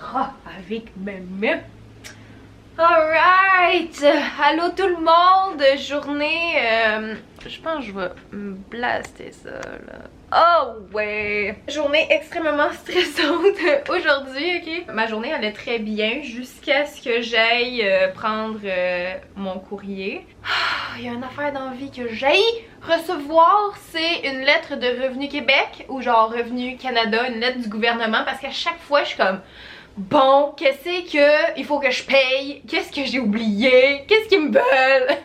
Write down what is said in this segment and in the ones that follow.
caméra avec mes mains. Alright! Allô tout le monde! Journée... je pense que je vais me blaster ça là. Oh ouais! Journée extrêmement stressante aujourd'hui, ok? Ma journée allait très bien jusqu'à ce que j'aille prendre mon courrier. Il y a une affaire d'envie que j'aille recevoir, c'est une lettre de Revenu Québec ou genre Revenu Canada, une lettre du gouvernement, parce qu'à chaque fois je suis comme... Bon, qu'est-ce que il faut que je paye? Qu'est-ce que j'ai oublié? Qu'est-ce qu'ils me veulent?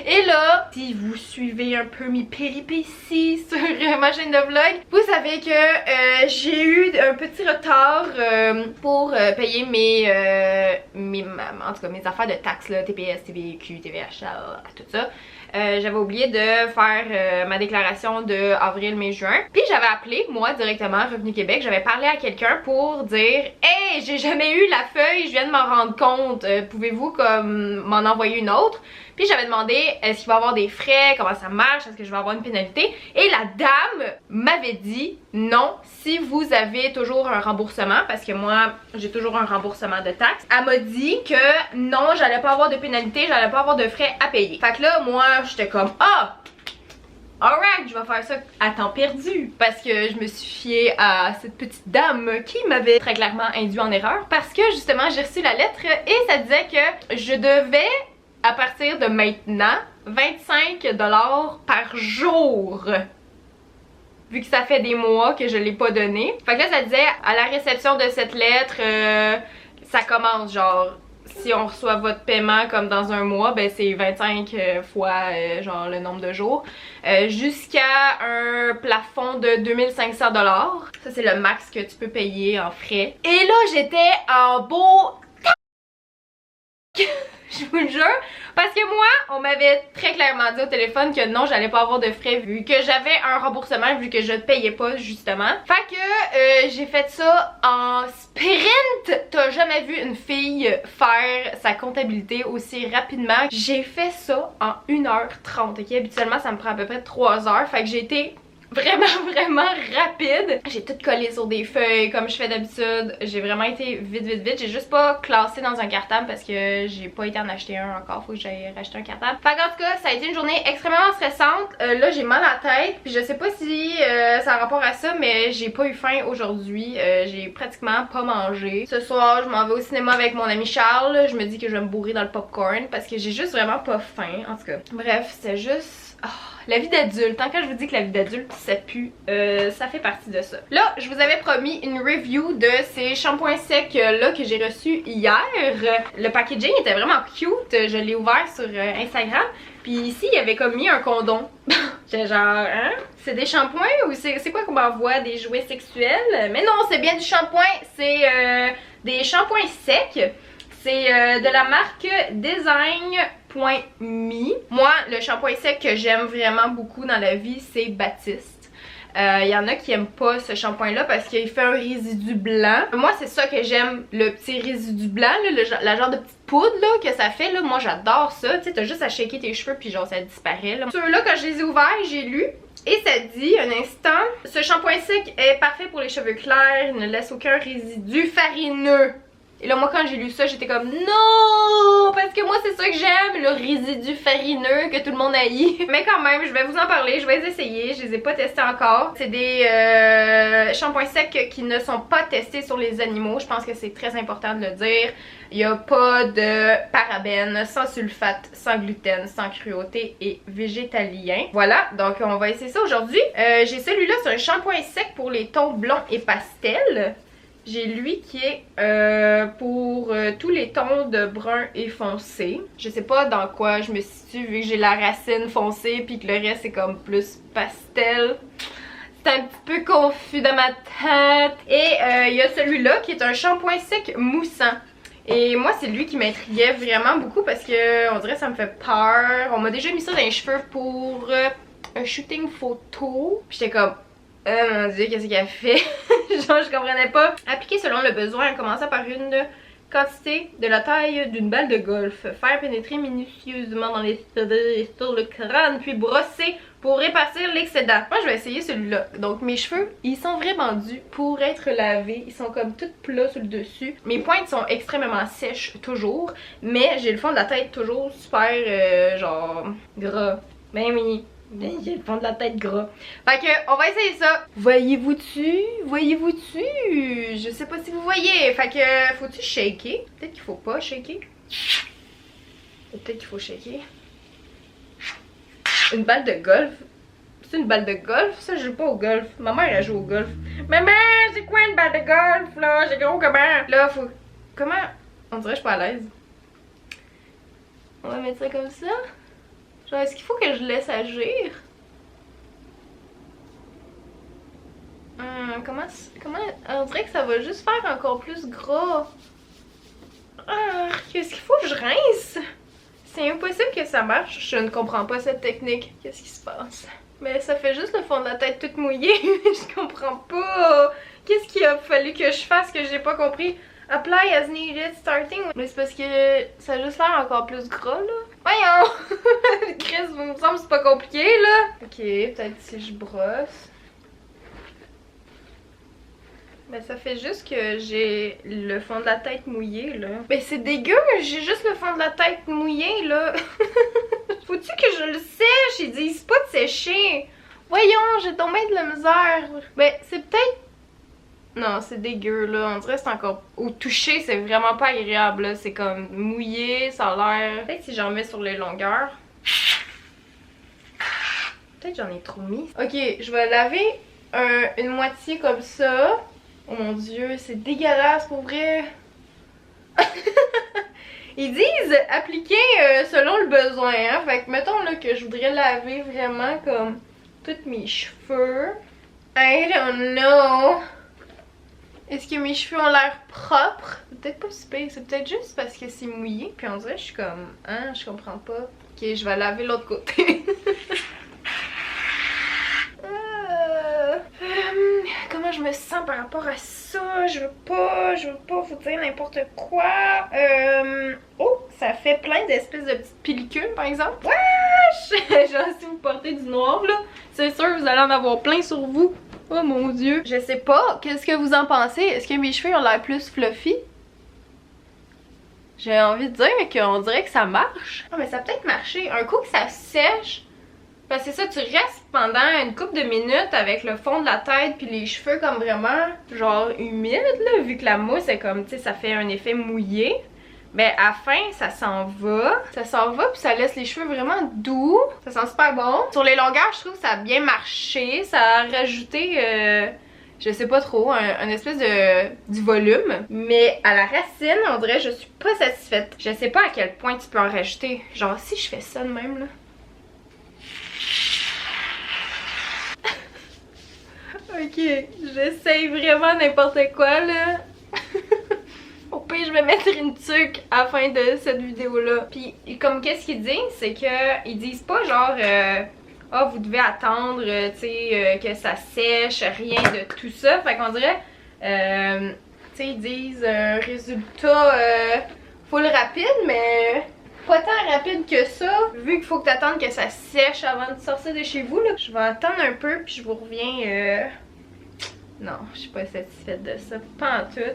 Et là, si vous suivez un peu mes péripéties sur ma chaîne de vlog, vous savez que j'ai eu un petit retard pour payer en tout cas mes affaires de taxes là, TPS, TVQ, TVH, tout ça. J'avais oublié de faire ma déclaration de avril, mai, juin. Puis j'avais appelé, moi, directement Revenu Québec. J'avais parlé à quelqu'un pour dire « Hey, j'ai jamais eu la feuille, je viens de m'en rendre compte. Pouvez-vous comme m'en envoyer une autre? » Puis j'avais demandé est-ce qu'il va y avoir des frais, comment ça marche, est-ce que je vais avoir une pénalité. Et la dame m'avait dit non, si vous avez toujours un remboursement, parce que moi j'ai toujours un remboursement de taxes. Elle m'a dit que non, j'allais pas avoir de pénalité, j'allais pas avoir de frais à payer. Fait que là moi j'étais comme ah! Alright, je vais faire ça à temps perdu parce que je me suis fiée à cette petite dame qui m'avait très clairement induit en erreur parce que justement j'ai reçu la lettre et ça disait que je devais à partir de maintenant 25$ par jour. Vu que ça fait des mois que je l'ai pas donné. Fait que là ça disait à la réception de cette lettre ça commence genre si on reçoit votre paiement comme dans un mois, ben c'est 25 fois genre le nombre de jours. Jusqu'à un plafond de 2500$. Ça c'est le max que tu peux payer en frais. Et là j'étais en beau... Je vous le jure, parce que moi, on m'avait très clairement dit au téléphone que non, j'allais pas avoir de frais vu que j'avais un remboursement vu que je ne payais pas justement. Fait que j'ai fait ça en sprint. T'as jamais vu une fille faire sa comptabilité aussi rapidement. J'ai fait ça en 1h30, ok? Habituellement, ça me prend à peu près 3 heures. Fait que j'ai été vraiment rapide. J'ai tout collé sur des feuilles comme je fais d'habitude. J'ai vraiment été vite. J'ai juste pas classé dans un cartable parce que j'ai pas été en acheter un encore. Faut que j'aille racheter un cartable. Fait qu'en tout cas, ça a été une journée extrêmement stressante. Là, j'ai mal à la tête. Puis je sais pas si ça a rapport à ça, mais j'ai pas eu faim aujourd'hui. J'ai pratiquement pas mangé. Ce soir, je m'en vais au cinéma avec mon ami Charles. Je me dis que je vais me bourrer dans le popcorn parce que j'ai juste vraiment pas faim. En tout cas, bref, c'est juste... Oh, la vie d'adulte, quand je vous dis que la vie d'adulte ça pue, ça fait partie de ça. Là, je vous avais promis une review de ces shampoings secs là que j'ai reçus hier. Le packaging était vraiment cute, je l'ai ouvert sur Instagram. Puis ici, il y avait comme mis un condom. J'étais genre, hein? C'est des shampoings ou c'est quoi qu'on m'envoie? Des jouets sexuels? Mais non, c'est bien du shampoing, c'est des shampoings secs. C'est de la marque Design.me. Moi, le shampoing sec que j'aime vraiment beaucoup dans la vie, c'est Baptiste. Il y en a qui aiment pas ce shampoing là parce qu'il fait un résidu blanc. Moi c'est ça que j'aime, le petit résidu blanc, là, la genre de petite poudre là, que ça fait. Là. Moi j'adore ça, tu sais, t'as juste à shaker tes cheveux puis genre ça disparaît. Ceux-là quand je les ai ouverts, j'ai lu. Et ça dit, un instant, ce shampoing sec est parfait pour les cheveux clairs, il ne laisse aucun résidu farineux. Et là moi quand j'ai lu ça j'étais comme non, parce que moi c'est ça que j'aime, le résidu farineux que tout le monde haït. Mais quand même je vais vous en parler, je vais les essayer, je les ai pas testés encore. C'est des shampoings secs qui ne sont pas testés sur les animaux, je pense que c'est très important de le dire. Il n'y a pas de parabènes, sans sulfate, sans gluten, sans cruauté et végétalien. Voilà, donc on va essayer ça aujourd'hui. J'ai celui-là, c'est un shampoing sec pour les tons blonds et pastels. J'ai lui qui est pour tous les tons de brun et foncé. Je sais pas dans quoi je me situe vu que j'ai la racine foncée puis que le reste c'est comme plus pastel. C'est un petit peu confus dans ma tête. Et il y a celui-là qui est un shampoing sec moussant. Et moi c'est lui qui m'intriguait vraiment beaucoup parce que on dirait que ça me fait peur. On m'a déjà mis ça dans les cheveux pour un shooting photo. Puis j'étais comme mon dieu, qu'est-ce qu'elle fait? Genre je comprenais pas. Appliquer selon le besoin en commençant par une quantité de la taille d'une balle de golf. Faire pénétrer minutieusement dans les cheveux sur le crâne puis brosser pour répartir l'excédent. Moi je vais essayer celui-là. Donc mes cheveux, ils sont vraiment dus pour être lavés. Ils sont comme tout plats sur le dessus. Mes pointes sont extrêmement sèches toujours. Mais j'ai le fond de la tête toujours super genre gras. Ben oui. J'ai le fond de la tête gras. Fait que, on va essayer ça. Voyez-vous-tu? Voyez-vous-tu? Je sais pas si vous voyez. Fait que, faut-tu shaker? Peut-être qu'il faut pas shaker. Peut-être qu'il faut shaker. Une balle de golf? C'est une balle de golf? Ça, je joue pas au golf. Ma mère, elle joue au golf. Maman, c'est quoi une balle de golf, là? J'ai gros comment? Là, faut... Comment? On dirait que je suis pas à l'aise. On va mettre ça comme ça. Genre, est-ce qu'il faut que je laisse agir? Comment... On dirait que ça va juste faire encore plus gras. Qu'est-ce qu'il faut que je rince? C'est impossible que ça marche. Je ne comprends pas cette technique. Qu'est-ce qui se passe? Mais ça fait juste le fond de la tête toute mouillée. Je comprends pas. Qu'est-ce qu'il a fallu que je fasse que j'ai pas compris? Apply as needed starting. Mais c'est parce que ça a juste l'air encore plus gras là. Voyons! Chris, vous me semble que c'est pas compliqué là. Ok, peut-être si je brosse. Ben ça fait juste que j'ai le fond de la tête mouillé là. Ben c'est dégueu, j'ai juste le fond de la tête mouillé là. Faut-tu que je le sèche? Ils disent pas de sécher. Voyons, j'ai tombé de la misère. Ben c'est peut-être... Non, c'est dégueu là, on dirait que c'est encore... Au toucher, c'est vraiment pas agréable là. C'est comme mouillé, ça a l'air... Peut-être si j'en mets sur les longueurs. Peut-être j'en ai trop mis. Ok, je vais laver une moitié comme ça. Oh mon dieu, c'est dégueulasse pour vrai. Ils disent appliquer selon le besoin, hein. Fait que mettons là que je voudrais laver vraiment comme tous mes cheveux. I don't know. Est-ce que mes cheveux ont l'air propres? C'est peut-être pas si pire, c'est peut-être juste parce que c'est mouillé. Puis on dirait que je suis comme, hein, je comprends pas. Ok, je vais laver l'autre côté. Comment je me sens par rapport à ça? Je veux pas vous dire n'importe quoi. Oh, ça fait plein d'espèces de petites pellicules par exemple. Wesh! Genre si vous portez du noir là, c'est sûr vous allez en avoir plein sur vous. Oh mon dieu. Je sais pas, qu'est-ce que vous en pensez? Est-ce que mes cheveux ont l'air plus fluffy? J'ai envie de dire qu'on dirait que ça marche. Ah mais ça a peut-être marché. Un coup que ça sèche. Parce que c'est ça, tu restes pendant une couple de minutes avec le fond de la tête puis les cheveux comme vraiment genre humides là, vu que la mousse est comme, tu sais, ça fait un effet mouillé. Ben à la fin, ça s'en va puis ça laisse les cheveux vraiment doux. Ça sent super bon. Sur les longueurs, je trouve que ça a bien marché. Ça a rajouté, je sais pas trop, un espèce du volume. Mais à la racine, on dirait que je suis pas satisfaite. Je sais pas à quel point tu peux en rajouter. Genre si je fais ça de même là. Ok, j'essaye vraiment n'importe quoi là. Au pire, je vais mettre une tuque à la fin de cette vidéo-là. Puis, comme qu'est-ce qu'ils disent, c'est que ils disent pas genre ah, vous devez attendre, tu sais, que ça sèche, rien de tout ça. Fait qu'on dirait, tu sais, ils disent un résultat full rapide, mais pas tant rapide que ça. Vu qu'il faut que tu attendes que ça sèche avant de sortir de chez vous, là. Je vais attendre un peu, puis je vous reviens. Non, je suis pas satisfaite de ça, pas en tout.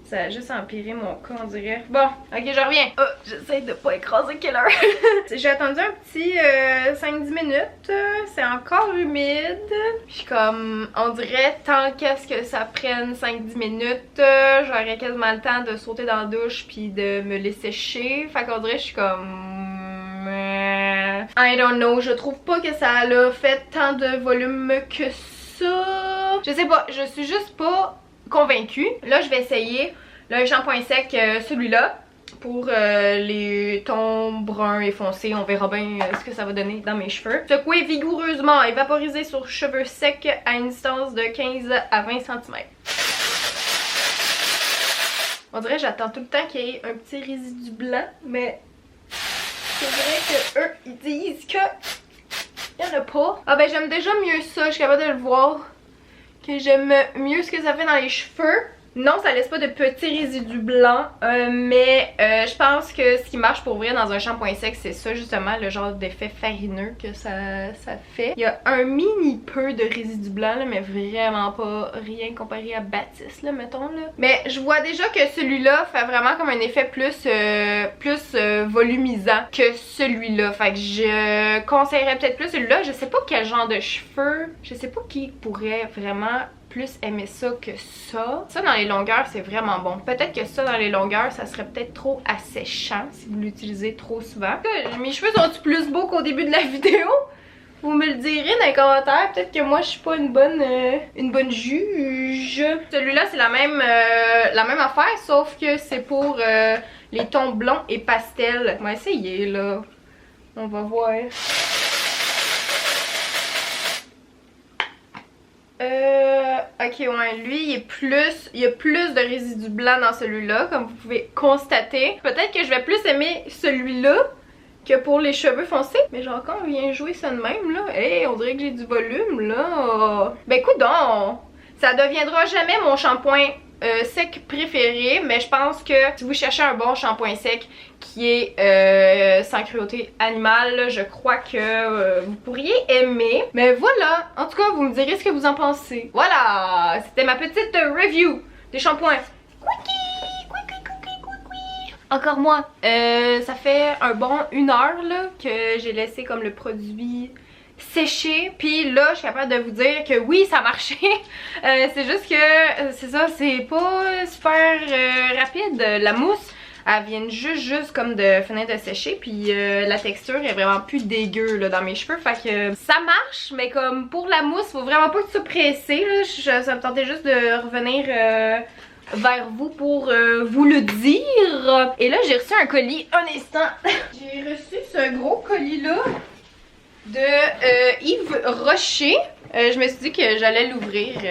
Ça a juste empiré mon cas, on dirait. Bon, ok, je reviens. Oh, j'essaie de pas écraser Killer. J'ai attendu un petit 5-10 minutes. C'est encore humide. Puis comme, on dirait, tant qu'à ce que ça prenne 5-10 minutes, j'aurais quasiment le temps de sauter dans la douche puis de me laisser sécher. Fait qu'on dirait, je suis comme... I don't know, je trouve pas que ça a fait tant de volume que ça. Je sais pas, je suis juste pas convaincue. Là, je vais essayer le shampoing sec, celui-là, pour les tons bruns et foncés. On verra bien ce que ça va donner dans mes cheveux. Secouer vigoureusement et vaporiser sur cheveux secs à une distance de 15 à 20 cm. On dirait que j'attends tout le temps qu'il y ait un petit résidu blanc, mais c'est vrai que eux, ils disent que il y en a pas. Ah ben j'aime déjà mieux ça, je suis capable de le voir. Que j'aime mieux ce que ça fait dans les cheveux. Non, ça laisse pas de petits résidus blancs, mais je pense que ce qui marche pour vrai dans un shampoing sec, c'est ça justement, le genre d'effet farineux que ça fait. Il y a un mini peu de résidus blancs, là, mais vraiment pas rien comparé à Baptiste, là, mettons. Là. Mais je vois déjà que celui-là fait vraiment comme un effet plus volumisant que celui-là. Fait que je conseillerais peut-être plus celui-là. Je sais pas quel genre de cheveux, je sais pas qui pourrait vraiment plus aimer ça que ça. Ça dans les longueurs c'est vraiment bon. Peut-être que ça dans les longueurs ça serait peut-être trop asséchant si vous l'utilisez trop souvent. Mes cheveux sont-ils plus beaux qu'au début de la vidéo? Vous me le direz dans les commentaires. Peut-être que moi je suis pas une bonne juge. Celui-là c'est la même affaire sauf que c'est pour les tons blonds et pastels. On va essayer là. On va voir. Ok, ouais, lui, il y a plus de résidus blancs dans celui-là, comme vous pouvez constater. Peut-être que je vais plus aimer celui-là que pour les cheveux foncés. Mais genre, quand on vient jouer ça de même, là, hey, on dirait que j'ai du volume, là. Ben, écoute donc, ça deviendra jamais mon shampoing sec préféré, mais je pense que si vous cherchez un bon shampoing sec qui est sans cruauté animale, je crois que vous pourriez aimer. Mais voilà, en tout cas vous me direz ce que vous en pensez. Voilà, c'était ma petite review des shampoings. Encore moi, ça fait un bon 1 heure là, que j'ai laissé comme le produit séché, puis là je suis capable de vous dire que oui ça marchait. C'est juste que c'est ça, c'est pas super rapide. La mousse elle vient juste comme de finir de sécher, puis la texture est vraiment plus dégueu là, dans mes cheveux, fait que ça marche, mais comme pour la mousse faut vraiment pas que tu sois pressé là. Ça me tentait juste de revenir vers vous pour vous le dire. Et là j'ai reçu un colis, un instant. J'ai reçu ce gros colis là de Yves Rocher. Je me suis dit que j'allais l'ouvrir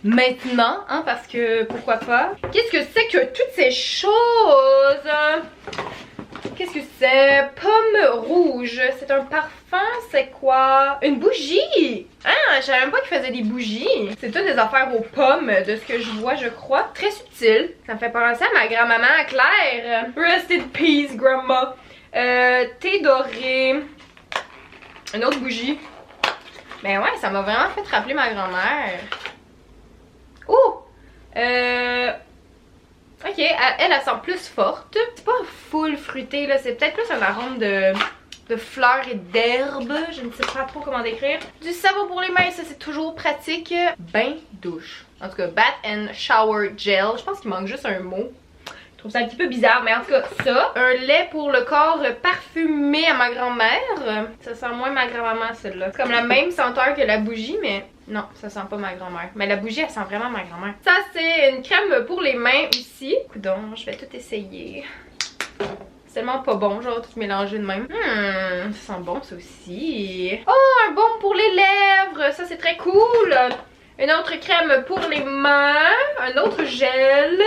maintenant, hein, parce que pourquoi pas. Qu'est-ce que c'est que toutes ces choses? Qu'est-ce que c'est? Pomme rouge. C'est un parfum, c'est quoi? Une bougie! Ah, je savais même pas qu'il faisait des bougies. C'est toutes des affaires aux pommes, de ce que je vois, je crois. Très subtil. Ça me fait penser à ma grand-maman Claire. Rest in peace, grandma. Thé doré. Une autre bougie. Ben ouais, ça m'a vraiment fait rappeler ma grand-mère. Oh! Ok, elle sent plus forte. C'est pas full fruité là, c'est peut-être plus un arôme de fleurs et d'herbes. Je ne sais pas trop comment décrire. Du savon pour les mains, ça c'est toujours pratique. Bain douche. En tout cas, bath and shower gel. Je pense qu'il manque juste un mot. Je trouve ça un petit peu bizarre, mais en tout cas, ça. Un lait pour le corps parfumé à ma grand-mère. Ça sent moins ma grand-maman, celle-là. C'est comme la même senteur que la bougie, mais non, ça sent pas ma grand-mère. Mais la bougie, elle sent vraiment ma grand-mère. Ça, c'est une crème pour les mains aussi. Coudon, je vais tout essayer. C'est tellement pas bon, genre tout mélanger de même. Ça sent bon, ça aussi. Oh, un baume pour les lèvres. Ça, c'est très cool. Une autre crème pour les mains. Un autre gel.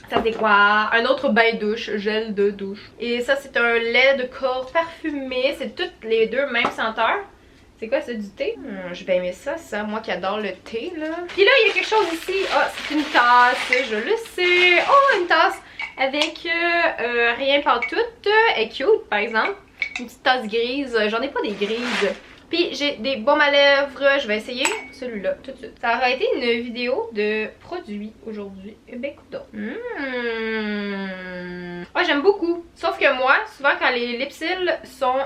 Ça c'est quoi? Un autre bain douche, gel de douche. Et ça c'est un lait de corps parfumé. C'est toutes les deux mêmes senteurs. C'est quoi, c'est du thé? Je vais aimer ça, moi qui adore le thé là. Puis là il y a quelque chose ici. Ah, c'est une tasse, je le sais. Oh, une tasse avec rien pantoute. Elle est cute par exemple. Une petite tasse grise. J'en ai pas des grises. Puis j'ai des baumes à lèvres, je vais essayer celui-là tout de suite. Ça aurait été une vidéo de produits aujourd'hui. Eh ben écoute donc. Ouais, j'aime beaucoup. Sauf que moi, souvent quand les lipsils sont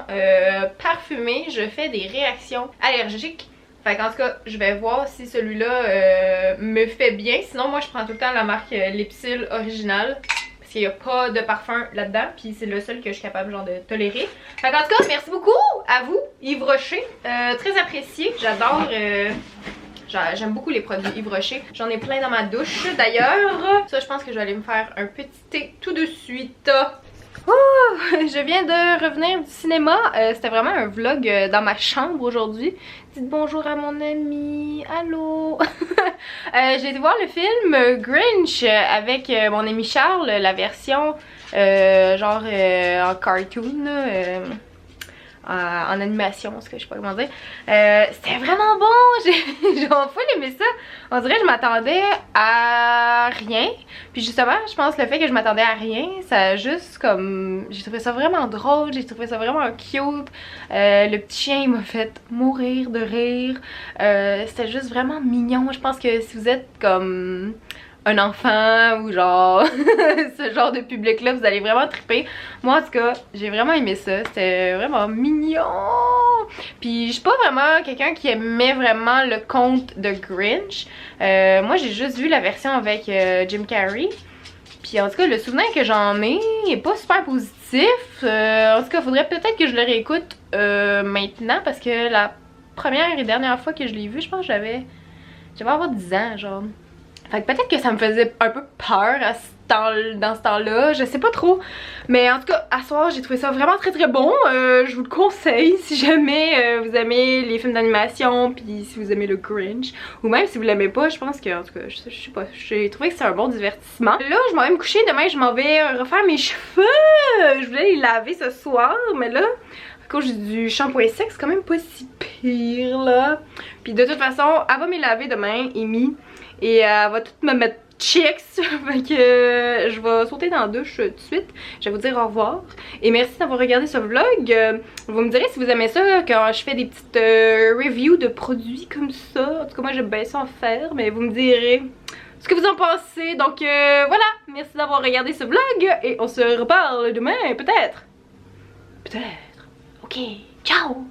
parfumés, je fais des réactions allergiques. Fait qu'en tout cas, je vais voir si celui-là me fait bien. Sinon, moi je prends tout le temps la marque Lipsil originale. Parce qu'il n'y a pas de parfum là-dedans, puis c'est le seul que je suis capable genre de tolérer. Fait qu'en tout cas, merci beaucoup à vous, Yves Rocher. Très apprécié, j'adore, j'aime beaucoup les produits Yves Rocher. J'en ai plein dans ma douche d'ailleurs. Ça, je pense que je vais aller me faire un petit thé tout de suite. Oh, je viens de revenir du cinéma. C'était vraiment un vlog dans ma chambre aujourd'hui. Dites bonjour à mon ami. Allô. J'ai été voir le film Grinch avec mon ami Charles, la version genre en cartoon. en animation, ce que je sais pas comment dire. C'était vraiment bon, j'ai genre full aimé ça. On dirait que je m'attendais à rien. Puis justement, je pense que le fait que je m'attendais à rien, ça a juste comme... J'ai trouvé ça vraiment drôle, j'ai trouvé ça vraiment cute. Le petit chien il m'a fait mourir de rire. C'était juste vraiment mignon. Je pense que si vous êtes comme... un enfant ou genre ce genre de public là, vous allez vraiment triper. Moi en tout cas j'ai vraiment aimé ça, c'était vraiment mignon. Puis je suis pas vraiment quelqu'un qui aimait vraiment le conte de Grinch. Moi j'ai juste vu la version avec Jim Carrey. Puis en tout cas le souvenir que j'en ai est pas super positif. En tout cas faudrait peut-être que je le réécoute maintenant parce que la première et dernière fois que je l'ai vu, je pense que j'avais avoir 10 ans genre. Fait que peut-être que ça me faisait un peu peur dans ce temps-là, je sais pas trop. Mais en tout cas, à soir, j'ai trouvé ça vraiment très très bon. Je vous le conseille si jamais vous aimez les films d'animation, puis si vous aimez le Grinch. Ou même si vous l'aimez pas, je pense que, en tout cas, je sais pas, j'ai trouvé que c'est un bon divertissement. Là, je m'en vais me coucher, demain je m'en vais refaire mes cheveux. Je voulais les laver ce soir, mais là... à cause du shampoing sec, c'est quand même pas si pire là. Puis de toute façon, elle va me laver demain, Amy. Et elle va tout me mettre chicks. Fait que je vais sauter dans la douche tout de suite. Je vais vous dire au revoir. Et merci d'avoir regardé ce vlog. Vous me direz si vous aimez ça quand je fais des petites reviews de produits comme ça. En tout cas moi j'aime bien ça en faire. Mais vous me direz ce que vous en pensez. Donc voilà. Merci d'avoir regardé ce vlog. Et on se reparle demain peut-être. Peut-être. Ok. Ciao.